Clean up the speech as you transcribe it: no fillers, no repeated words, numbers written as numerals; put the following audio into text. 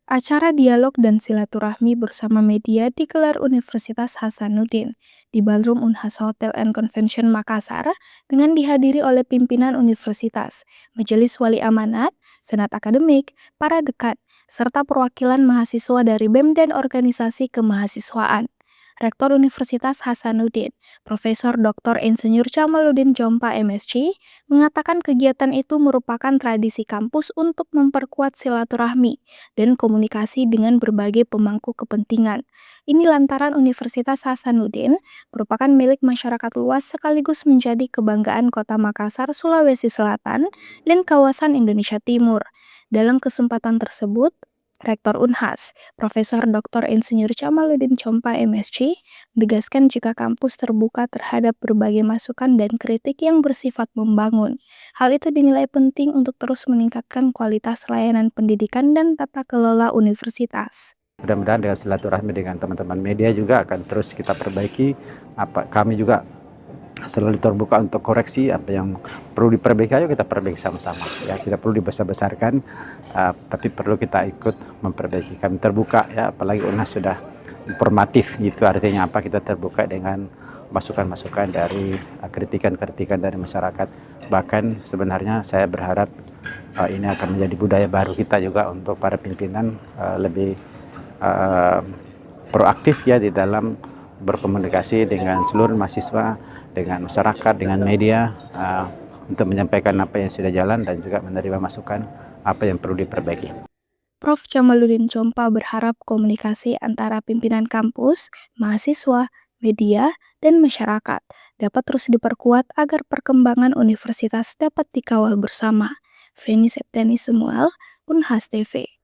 Acara dialog dan silaturahmi bersama media digelar Universitas Hasanuddin di Ballroom Unhas Hotel and Convention Makassar dengan dihadiri oleh pimpinan universitas, majelis wali amanat, senat akademik, para dekan, serta perwakilan mahasiswa dari BEM dan organisasi kemahasiswaan. Rektor Universitas Hasanuddin, Profesor Dr. Insinyur Jamaluddin Jompa MSc, mengatakan kegiatan itu merupakan tradisi kampus untuk memperkuat silaturahmi dan komunikasi dengan berbagai pemangku kepentingan. Ini lantaran Universitas Hasanuddin merupakan milik masyarakat luas sekaligus menjadi kebanggaan Kota Makassar, Sulawesi Selatan, dan kawasan Indonesia Timur. Dalam kesempatan tersebut, Rektor Unhas, Profesor Dr. Insinyur Jamaluddin Jompa MSc, menegaskan jika kampus terbuka terhadap berbagai masukan dan kritik yang bersifat membangun. Hal itu dinilai penting untuk terus meningkatkan kualitas layanan pendidikan dan tata kelola universitas. Mudah-mudahan dengan silaturahmi dengan teman-teman media juga akan terus kita perbaiki. Kami juga selalu terbuka untuk koreksi apa yang perlu diperbaiki, ayo kita perbaiki sama-sama. Ya, tidak perlu dibesar-besarkan, tapi perlu kita ikut memperbaiki. Kami terbuka ya, apalagi UNAS sudah informatif, gitu artinya apa, kita terbuka dengan masukan-masukan dari kritikan-kritikan dari masyarakat. Bahkan sebenarnya saya berharap ini akan menjadi budaya baru kita juga untuk para pimpinan lebih proaktif ya di dalam berkomunikasi dengan seluruh mahasiswa, dengan masyarakat, dengan media untuk menyampaikan apa yang sudah jalan dan juga menerima masukan apa yang perlu diperbaiki. Prof. Jamaluddin Jompa berharap komunikasi antara pimpinan kampus, mahasiswa, media, dan masyarakat dapat terus diperkuat agar perkembangan universitas dapat dikawal bersama. Feni Septiani Samuel, Unhas TV.